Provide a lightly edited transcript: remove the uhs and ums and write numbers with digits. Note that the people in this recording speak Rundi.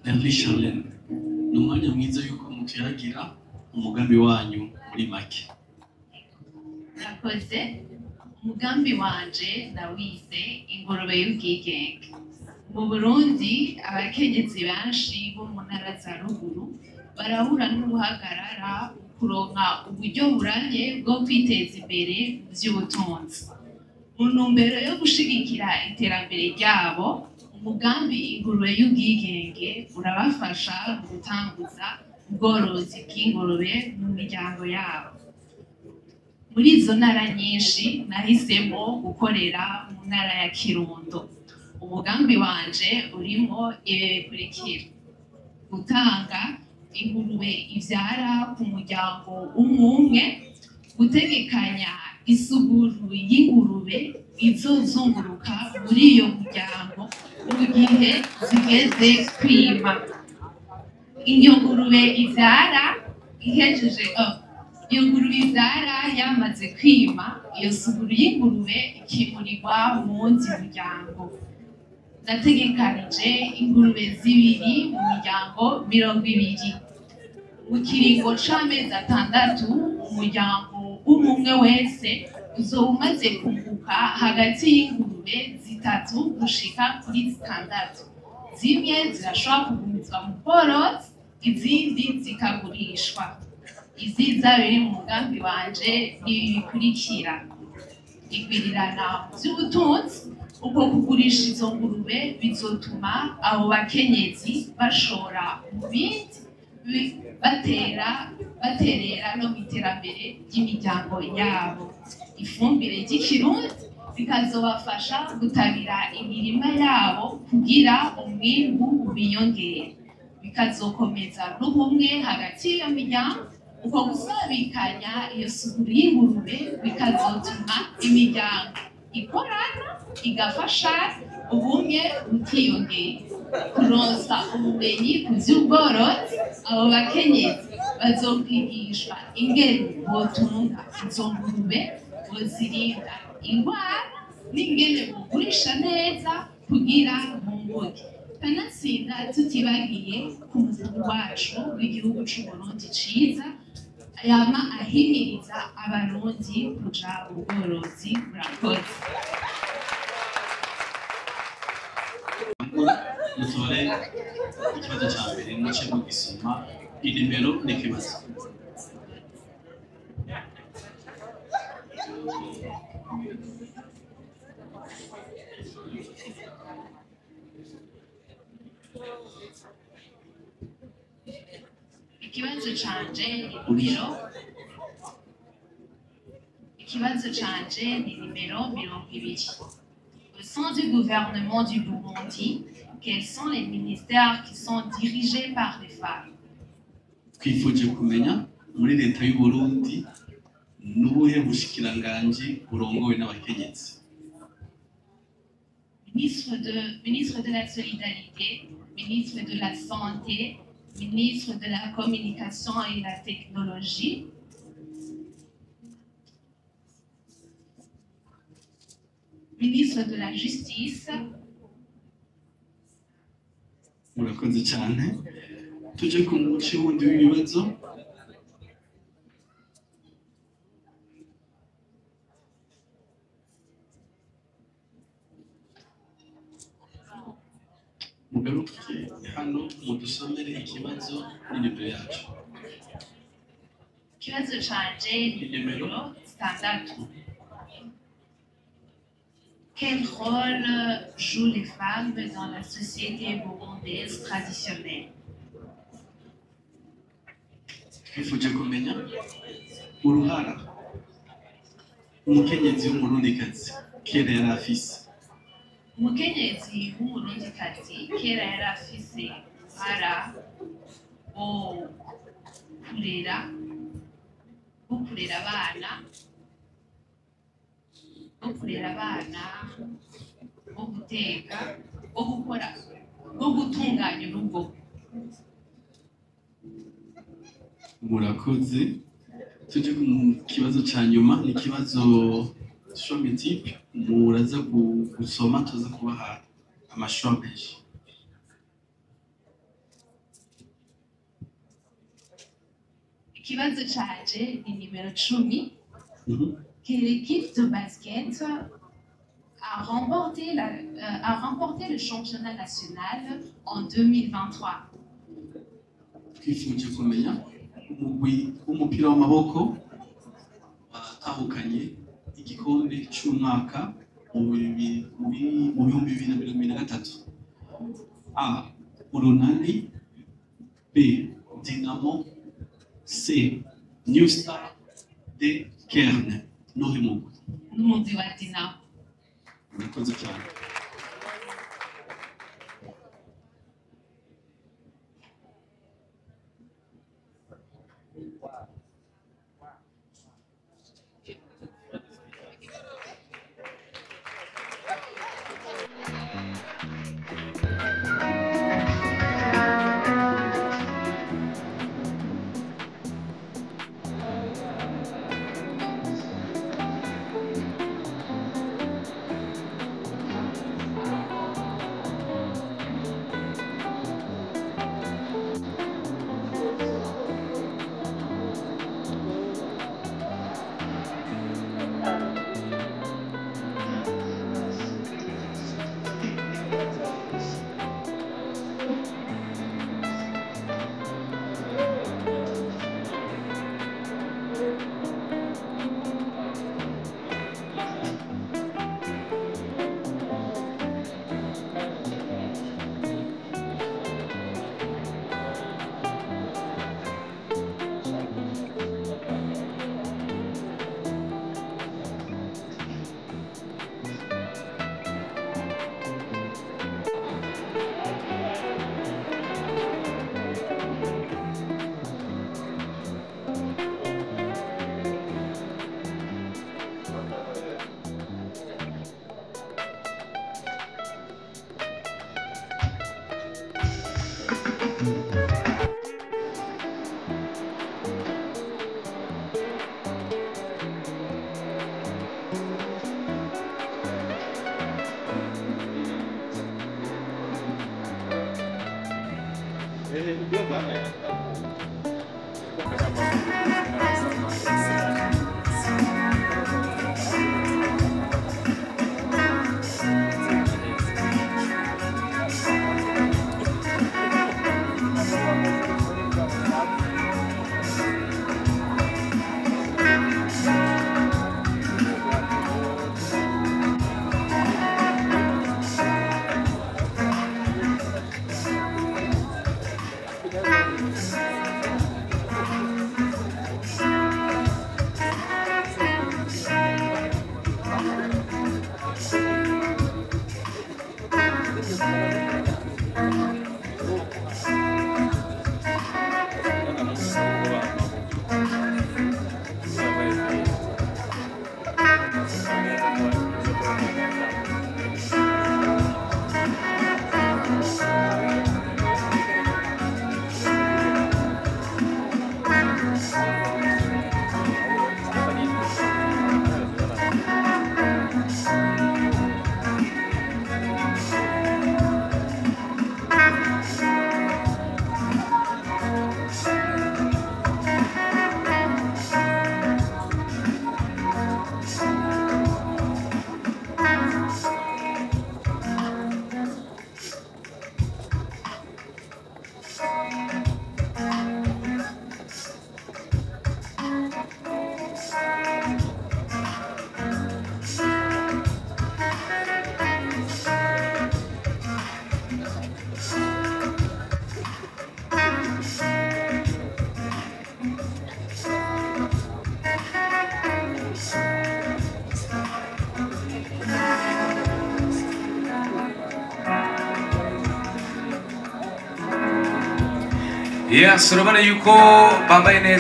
Hervé Charlène, ni umwanya mwiza yuko muteragira umugambi wanyu muri make. Nakoze umugambi wanje nawise ingurube y'ubwigenge. Mu Burundi abakenyezi benshi bo mu ntara za ruguru barahura n'uruhagarara kuronka uburyo buranye bwo kwiteza imbere mu vy'ubutunzi. Mu ntumbero yo gushigikira iterambere ryabo, umugambi ingurube y'ubwigenge urabafasha mu gutanguza ubworozi bw'ingurube mu miryango yabo. Muri izo ntara nyinshi nahisemo gukorera mu ntara ya Kirundo. Umugambi wanje urimo ibi bikurikira: gutanga ingurube ivyara ku muryango umwe, gutegekanya isuguru y'ingurube izozunguruka muri iyo muryango mu gihe zigeze kwima. Iyo ngurube ivyara ihejeje iyo ngurube ivyara yamaze kwima, iyo suguru y'ingurube ikimurirwa mu wundi muryango. Nategekanije ingurube zibiri mu miryango 20. Mu kiringo c'amezi 6 umuryango umwe wese uzoba umaze kunguka hagati y'ingurube 3 gushika kuri 6. Zimwe zirashobora kugumizwa mu bworozi, izindi zikagurishwa. Iziza biri mu mugambi wanje n'ibi bikurikira: igwirirana mu vy'ubutunzi. Uko kugurisha izo ngurube bizotuma abo bakenyezi bashora mu bindi baterera no mu iterambere ry'imiryango yabo. Ifumbire ry'ikirundi bikazobafasha gutabira imirima yabo kugira umwimbu wiyongere. Bikazokomeza n'ubumwe hagati y'iyo miryango. Uko gusabikanya iyo suguru y'ingurube bikazotuma imiryango ikorana, igafasha ubumwe butiyongera. Kuronsa ubumenyi ku vy'ubworozi, abo bakenyezi bazokwigishwa ingene botunga izo ngurube, bozirinda ingwara, n'ingene bogurisha neza kugira bunguke. Kanatsinda tutibagiye ku mukuru wacu w'igihugu c'Uburundi ciza yama ahimiriza abarundi kuja ubworozi. Murakoze. Mutore ikibazo ca mbere muce mugisoma, inimero n'ikibazo. Ikibazo canje ni nimero 20. Au sein du gouvernement du Burundi, quels sont les ministères qui sont dirigés par les femmes? Twifuje kumenya muri leta y'u Burundi n'ubuhe bushikiranganji burongowe n'abakenyezi. Ministre de la Solidarité, ministre de la Santé, ministre de la Communication et la Technologie, ministre de la Justice. Murakoze cyane. Tuje ku muce wundi w'ibibazo. Mugaruke hano mudusomere ikibazo n'inimero yacu. Ikibazo canje ni nimero 6. Quel rôle jouent les femmes dans la société burundaise traditionnelle? Twifuje kumenya uruhara umukenyezi w'umurundikazi kera yari afise. Umukenyezi w'umurundikazi kera yari afise uruhara wo kurera abana, wo guteka, wo gutunganya urugo. murakoze. Tuje ku kibazo ca nyuma ni kibazo shometipe muraza gusoma tuza kubaha amashusho menshi. Ikibazo canje ni nimero 10. Quelle équipe de basket a remporté le championnat national en 2023? Twifuje kumenya umugwi w'umupira w'amaboko watahukanye igikombe cy'umwaka mu 2023. A. Urunani. B. Dinamo. C. New Star. D. Kern. N'umundi wa Dinamo. Murakoze cyane. Yes, urabona yuko bambaye neza.